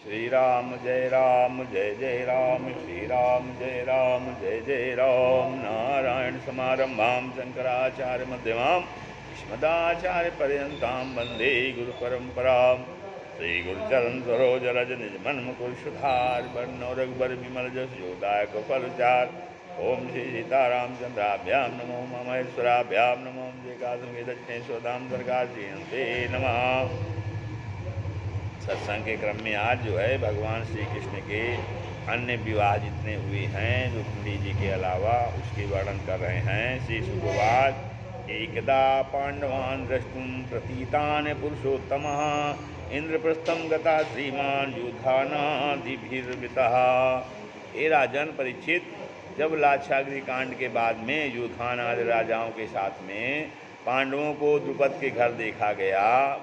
श्री राम जय जय राम, श्री राम जय जय राम। नारायण समारंभां शंकराचार्य मध्यमां अस्मदाचार्य पर्यन्तां वन्दे गुरुपरम्परां। श्री गुरुचरण सरोज रज निज मन मुकुर सुधार, बरनौ रघुबर विमल जस जो दायक फलचार। ओम श्री सीतारामचंद्राभ्यां नमो, महेश्वराभ्यां नमो, जय कासुके दक्षिणेश्वरधाम सरकार श्रीहंते नमः। सत्संग के क्रम में आज जो है भगवान श्री कृष्ण के अन्य विवाह जितने हुए हैं रुक्मिणी जी के अलावा उसके वर्णन कर रहे हैं। श्री सुखवाच एकदा पांडवान द्रष्टुम प्रतीतान पुरुषोत्तमः इंद्रप्रस्थम गता श्रीमान युधानादिभिर्वृतः। हे राजन परीक्षित, जब लाक्षागृह कांड के बाद में युधान आदि राजाओं के साथ में पांडवों को द्रुपद के घर देखा गया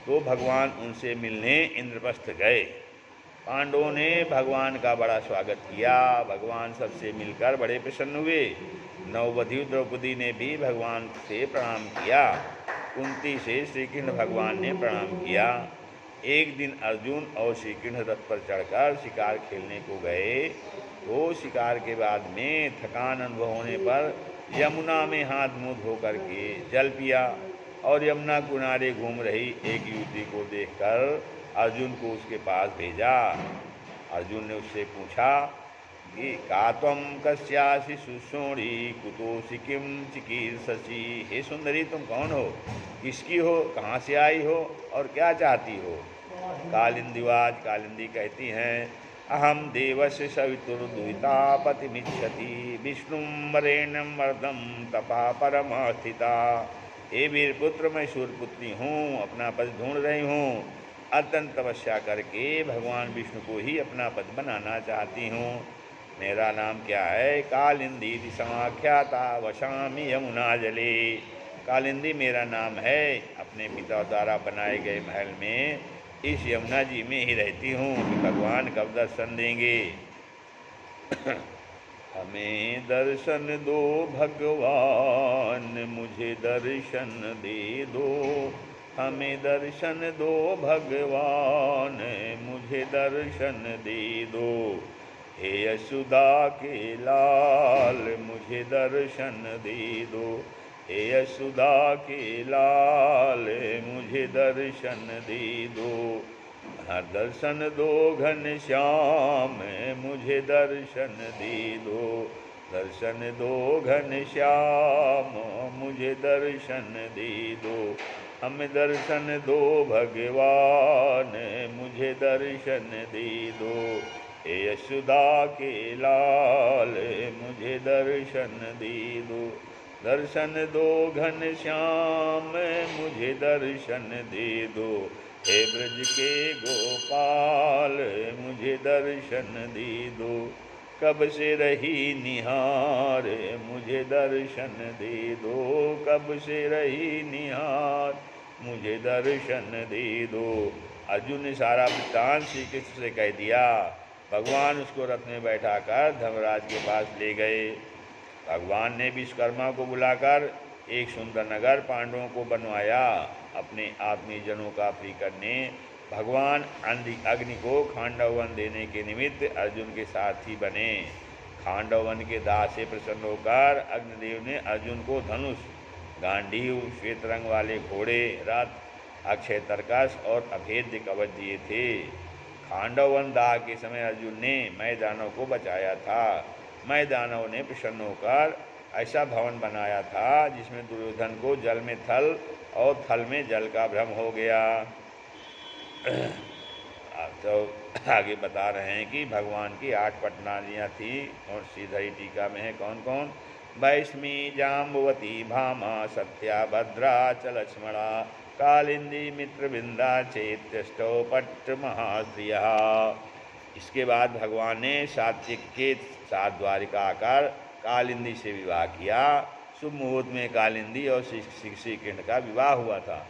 तो भगवान उनसे मिलने इंद्रप्रस्थ गए। पांडवों ने भगवान का बड़ा स्वागत किया। भगवान सबसे मिलकर बड़े प्रसन्न हुए। नववधू द्रौपदी ने भी भगवान से प्रणाम किया। कुंती से श्री कृष्ण भगवान ने प्रणाम किया। एक दिन अर्जुन और श्री कृष्ण रथ पर चढ़कर शिकार खेलने को गए तो शिकार के बाद में थकान अनुभव होने पर यमुना में हाथ मुँह धो करके जल पिया और यमुना किनारे घूम रही एक युवती को देखकर अर्जुन को उसके पास भेजा। अर्जुन ने उससे पूछा कि का त्वं कस्यासि सुषोणी कुतोषि किम चिकीर्षसि। हे सुंदरी, तुम कौन हो, किसकी हो, कहाँ से आई हो और क्या चाहती हो। कालिंदीवाज, कालिंदी कहती हैं अहम देवस्य सवितुर्दुहिता पतिमिच्छति विष्णुं वरेण्यं वरदं तपा परमस्थिता। हे वीरपुत्र, मैं सूर्यपुत्री हूँ, अपना पद ढूंढ रही हूँ। अत्यंत तपस्या करके भगवान विष्णु को ही अपना पद बनाना चाहती हूँ। मेरा नाम क्या है। कालिंदी समाख्याता वशामी यमुना जले। कालिंदी मेरा नाम है। अपने पिता द्वारा बनाए गए महल में इस यमुना जी में ही रहती हूँ कि भगवान कब दर्शन देंगे। हमें दर्शन दो भगवान, मुझे दर्शन दे दो। हमें दर्शन दो भगवान, मुझे दर्शन दे दो। हे यशोदा के लाल, मुझे दर्शन दे दो। हे यशोदा के लाल, मुझे दर्शन दे दो। दर्शन दो घनश्याम, मुझे दर्शन दे दो। दर्शन दो घनश्याम, मुझे दर्शन दे दो। हमें दर्शन दो भगवान, मुझे दर्शन दे दो। हे यशोदा के लाल, मुझे दर्शन दे दो। दर्शन दो घनश्याम, मुझे दर्शन दे दो। हे ब्रज के गोपाल, मुझे दर्शन दे दो। कब से रही निहार, मुझे दर्शन दे दो। कब से रही निहार, मुझे दर्शन दे दो। अर्जुन ने सारा वृत्तांत श्री कृष्ण से कह दिया। भगवान उसको रथ में बैठाकर धर्मराज के पास ले गए। भगवान ने विश्वकर्मा को बुलाकर एक सुंदर नगर पांडवों को बनवाया। अपने आत्मीय जनों का प्रिय करने भगवान अग्नि को खांडव वन देने के निमित्त अर्जुन के साथी बने। खांडव वन के दाह से प्रसन्न होकर अग्निदेव ने अर्जुन को धनुष, गांडीव, श्वेत रंग वाले घोड़े, रथ, अक्षय तरकस और अभेद्य कवच दिए थे। खांडव वन दाह के समय अर्जुन ने मैदानों को बचाया था। मैदानव ने प्रसन्न होकर ऐसा भवन बनाया था जिसमें दुर्योधन को जल में थल और थल में जल का भ्रम हो गया। तो आगे बता रहे हैं कि भगवान की 8 पटनारियाँ थी और श्रीधरी टीका में है कौन कौन। वैष्मी, जाम्बुवती, भामा, सत्या, भद्रा च लक्ष्मणा, कालिंदी, मित्रविंदा चेत्यष्टौ पट्ट महाश्रिया। इसके बाद भगवान ने सात्विक के 7 द्वारिका आकर कालिंदी से विवाह किया। शुभ मुहूर्त में कालिंदी और श्री कृष्ण का विवाह हुआ था।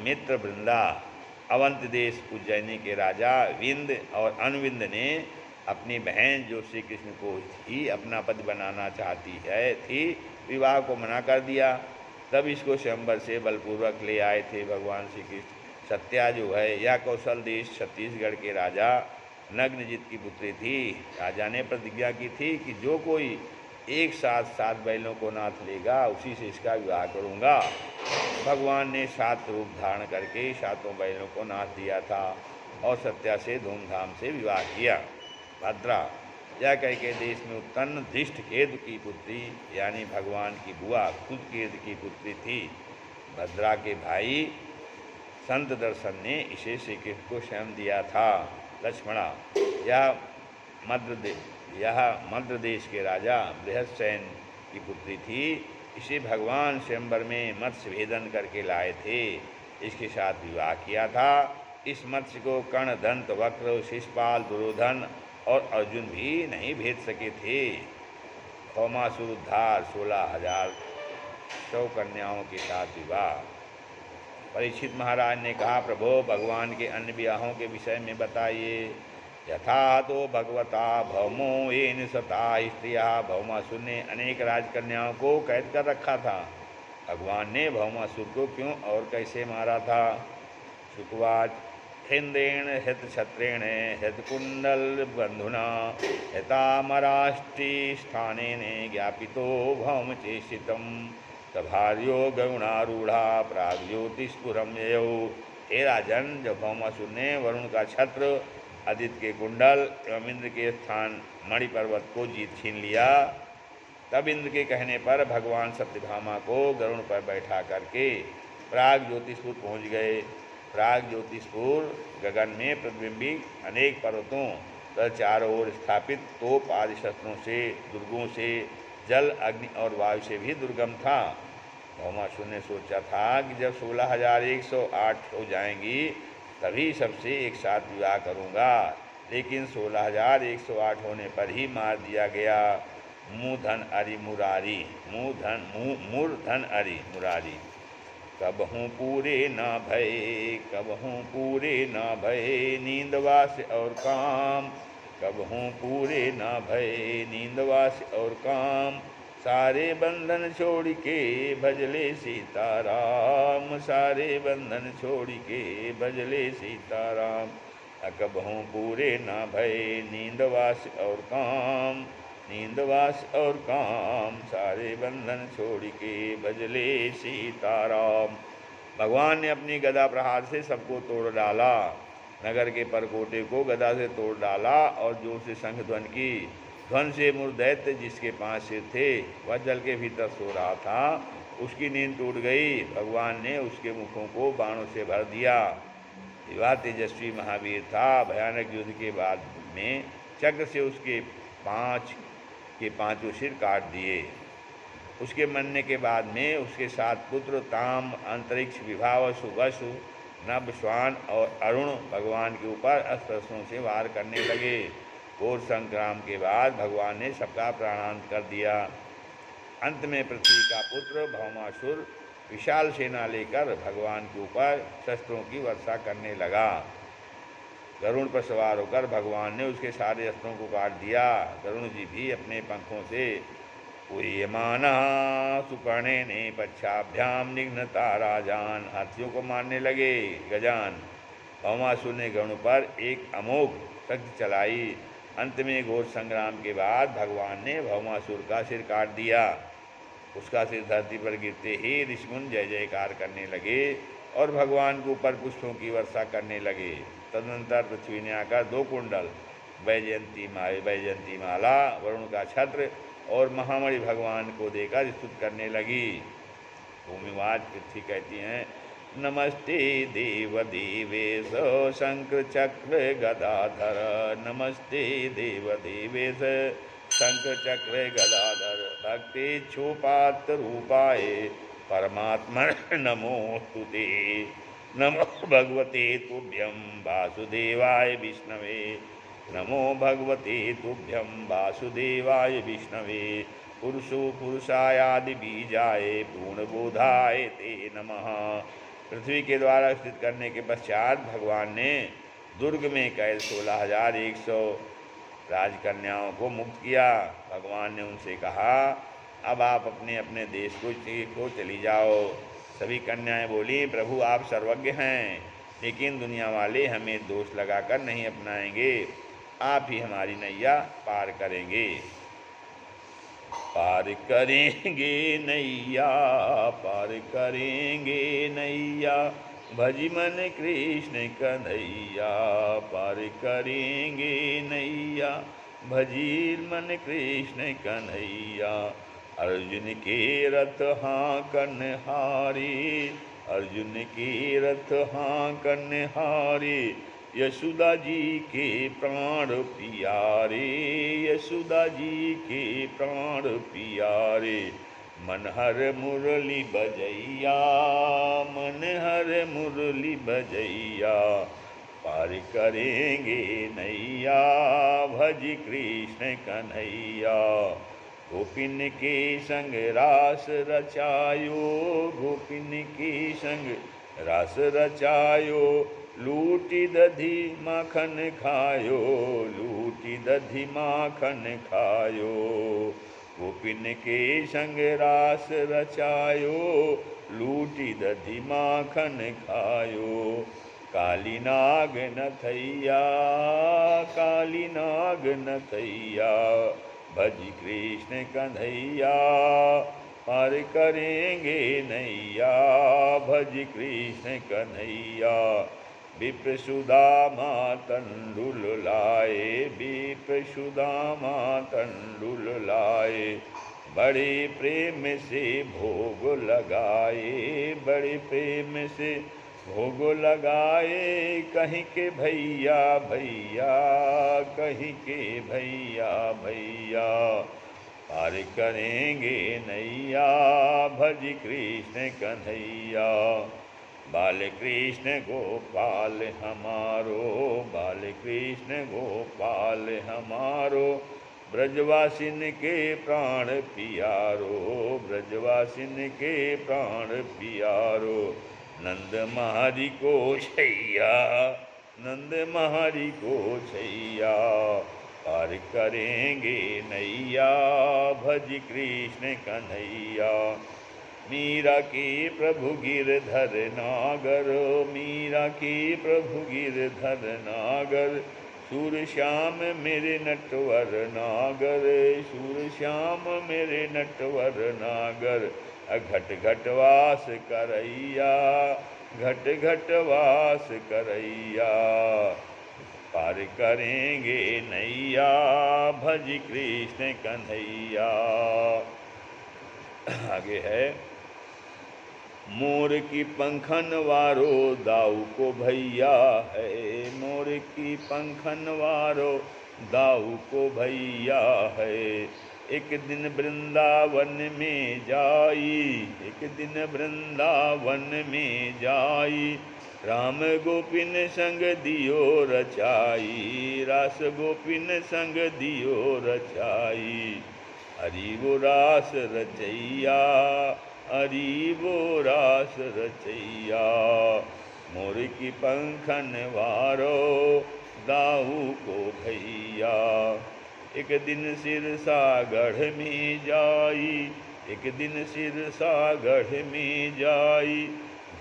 मित्र वृंदा, अवंत देश उज्जैनी के राजा विंद और अनुविंद ने अपनी बहन जो श्री कृष्ण को ही अपना पति बनाना चाहती थी विवाह को मना कर दिया। तब इसको स्वयंवर से बलपूर्वक ले आए थे भगवान श्री कृष्ण। सत्या जो है यह कौशल देश छत्तीसगढ़ के राजा नग्नजित की पुत्री थी। राजा ने प्रतिज्ञा की थी कि जो कोई एक साथ 7 बैलों को नाथ लेगा उसी से इसका विवाह करूँगा। भगवान ने 7 रूप धारण करके 7 बैलों को नाथ दिया था और सत्या से धूमधाम से विवाह किया। भद्रा यह कह के देश में उत्पन्न धृष्ट केतु की पुत्री यानी भगवान की बुआ खुद केतु की पुत्री थी। भद्रा के भाई संत दर्शन ने इसे श्री कृष्ण को स्वयं दिया था। लक्ष्मणा यह मध्य देश के राजा बृहस्सेन की पुत्री थी। इसे भगवान स्वयंवर में मत्स्य भेदन करके लाए थे, इसके साथ विवाह किया था। इस मत्स्य को कर्ण, दंत, वक्र, शिशुपाल, दुर्योधन और अर्जुन भी नहीं भेद सके थे। भौमासुर उद्धार 16,000 कन्याओं के साथ विवाह। परीक्षित महाराज ने कहा, प्रभो भगवान के अन्य विवाहों के विषय में बताइए। यथा तो भगवता भौमो येन सता स्त्रिया, भौमासुर ने अनेक राजकन्याओं को कैद कर रखा था। भगवान ने भौमासुर को क्यों और कैसे मारा था? शुकवाच हिंदेण हित छत्रेण हित कुंडल बंधुना हितामराष्टि स्थानेन ज्ञापितो भौम चेषितम सभार्यो गरुणारूढ़ा प्राग्ज्योतिष्पुरम ययौ। हे राजन, जब भौमासुर ने वरुण का छत्र, आदित्य के कुंडल एवं इंद्र के स्थान मणि पर्वत को जीत छीन लिया, तब इंद्र के कहने पर भगवान सत्यभामा को गरुण पर बैठा करके प्राग ज्योतिषपुर पहुँच गए। प्राग ज्योतिषपुर गगन में प्रतिबिंबित अनेक पर्वतों तथा चारों ओर स्थापित तोप आदि शस्त्रों से, दुर्गों से, जल, अग्नि और वायु से भी दुर्गम था। भौमासुर ने सोचा था कि जब 16,108 हो जाएंगी तभी सबसे एक साथ विवाह करूँगा, लेकिन 16,108 होने पर ही मार दिया गया। मूर्धन अरि मुरारी कबहूँ पूरे न भये, कबहूँ पूरे न भये नींदवास और काम, कबहूँ पूरे न भये नींदवास और काम। सारे बंधन छोड़ के भजले सीताराम, सारे बंधन छोड़ के भजले सीताराम। कबहूँ पूरे न भये नींदवास और काम, नींदवास और काम, सारे बंधन छोड़ के भजले सीताराम। भगवान ने अपनी गदा प्रहार से सबको तोड़ डाला। नगर के परकोटे को गदा से तोड़ डाला और जोर से शंख ध्वन की। ध्वन से मूर्ख दैत्य जिसके 5 सिर थे वह जल के भीतर सो रहा था, उसकी नींद टूट गई। भगवान ने उसके मुखों को बाणों से भर दिया। वह तेजस्वी महावीर था। भयानक युद्ध के बाद में चक्र से उसके 5 के 5 सिर काट दिए। उसके मरने के बाद में उसके 7 पुत्र ताम, अंतरिक्ष, विभावसु, वसु, नभ, श्वान और अरुण भगवान के ऊपर अस्त्र से वार करने लगे। घोर संग्राम के बाद भगवान ने सबका प्राणांत कर दिया। अंत में पृथ्वी का पुत्र भौमासुर विशाल सेना लेकर भगवान के ऊपर शस्त्रों की वर्षा करने लगा। गरुड़ पर सवार होकर भगवान ने उसके सारे अस्त्रों को काट दिया। गरुड़ जी भी अपने पंखों से उयमाना सुपर्णे ने पच्छाभ्याम निघ्नता राजान, हाथियों को मारने लगे। गजान भौमासुर ने गरुड़ पर एक अमोघ शक्ति चलाई। अंत में घोर संग्राम के बाद भगवान ने भौमासुर का सिर काट दिया। उसका सिर धरती पर गिरते ही ऋषिमुनि जय जयकार करने लगे और भगवान के ऊपर पुष्पों की वर्षा करने लगे। तदनंतर पृथ्वी ने आकर 2 कुंडल, वैजयंती माला, वरुण का छत्र और महामणि भगवान को देकर स्तुत करने लगी। भूमिवाज पृथ्वी कहती हैं, नमस्ते देव देवेश शंकर चक्र गदाधर, नमस्ते देव देवेश शंकर चक्र गदाधर, भक्ति क्षुपात्र रूपाय परमात्मन नमोस्तुते, नमो भगवते तुभ्यं वासुदेवाय विष्णवे, नमो भगवते तुभ्यं वासुदेवाय विष्णवे, पुरुषो पुरुषायादि बीजाय पूर्णबोधाय ते नमः। पृथ्वी के द्वारा स्थित करने के पश्चात भगवान ने दुर्ग में कैद 16,100 राजकन्याओं को मुक्त किया। भगवान ने उनसे कहा, अब आप अपने अपने देश को चली जाओ। सभी कन्याएं बोली, प्रभु आप सर्वज्ञ हैं, लेकिन दुनिया वाले हमें दोष लगाकर नहीं अपनाएंगे, आप ही हमारी नैया पार करेंगे। पार करेंगे नैया, पार करेंगे नैया, भज मन कृष्ण कन्हैया। पार करेंगे नैया, भजी मन कृष्ण कन्हैया। अर्जुन के रथ हाँकन हारे, अर्जुन के रथ हाँकन हारे, यशोदा जी के प्राण पियारे, यशोदा जी के प्राण पियारे। मन हर मुरली बजैया, मन हर मुरली बजैया। पार करेंगे नैया, भज कृष्ण कन्हैया। गोपिन के संग रास रचायो, गोपिन के संग रास रचायो। लूटी दधी माखन खायो, लूटी दधी माखन खायो। गोपिन के संग रास रचायो, लूटी दधी माखन खायो। काली नाग नथैया, काली नाग नथैया, भज कृष्ण कन्हैया। पार करेंगे नैया, भज कृष्ण कन्हैया। विप्र सुदामा तंडुल लाए, विप्र सुदामा तंडुल लाए। बड़े प्रेम से भोग लगाए, बड़े प्रेम से भोग लगाए। कहीं के भैया भैया, कहीं के भैया भैया। पार करेंगे नैया, भज कृष्ण कन्हैया। बाल कृष्ण गोपाल हमारो, बाल कृष्ण गोपाल हमारो। ब्रजवासिन के प्राण पियारो, ब्रजवासिन के प्राण पियारो। नंद महारी को छैया, नंद महारी को छैया। पार करेंगे नैया, भज कृष्ण कन्हैया। मीरा के प्रभु गिरधर नागर, मीरा के प्रभु गिरधर नागर। सूर श्याम मेरे नटवर नागर, सूर श्याम मेरे नटवर नागर। घट घट वास करैया, घट घट वास करैया। पार करेंगे नैया, भज कृष्ण कन्हैया। आगे है, मोर की पंखन वारो दाऊ को भैया है, मोर की पंखन वारो दाऊ को भैया है। एक दिन वृंदावन में जाई, एक दिन वृंदावन में जाई। राम गोपिन संग दियो रचाई, रास गोपिन संग दियो रचाई। हरि वो रास रचैया, हरि वो रास रचैया। मोर की पंखन वारो दाऊ को भैया। एक दिन सिरसागढ़ में जाई, एक दिन सिरसागढ़ में जाई।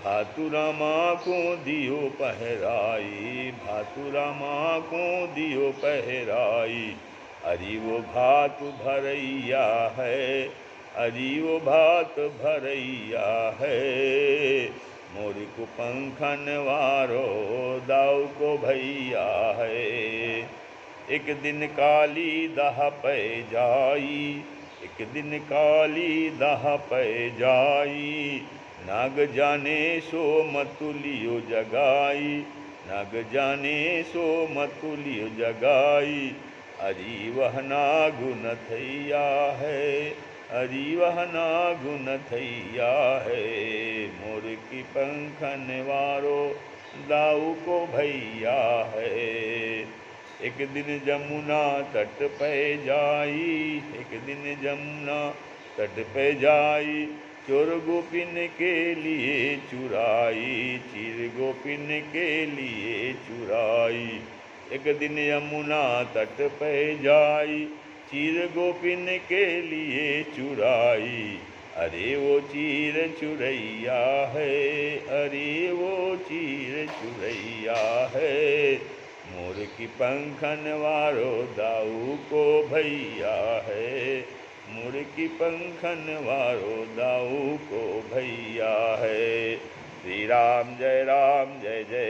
भातुरामा को दियो पहराई, भातुरामा को दियो पहराई। हरि वो भात भरैया है, हरि वो भात भरैया है। मोर को पंखन वारो दाऊ को भैया है। एक दिन काली दाह पे जाई, एक दिन काली दाह पे जाई। नाग जाने सो मतुलियो जगाई, नाग जाने सो मतुलियो जगाई। हरि वह नागु नथैया है, हरि वह नागु नथैया है। मोर की पंखन वारो दाऊ को भैया है। एक दिन जमुना तट पे जाई, एक दिन जमुना तट पे जाई। चोर गोपिन के लिए चुराई, चीर गोपिन के लिए चुराई। एक दिन यमुना तट पे जाई, चीर गोपिन के लिए चुराई। अरे वो चीर चुरैया है, अरे वो चीर चुरैया है, मोर की पंखन वारो दाऊ को भैया है, मोर की पंखन वारो दाऊ को भैया है। श्री राम जय जय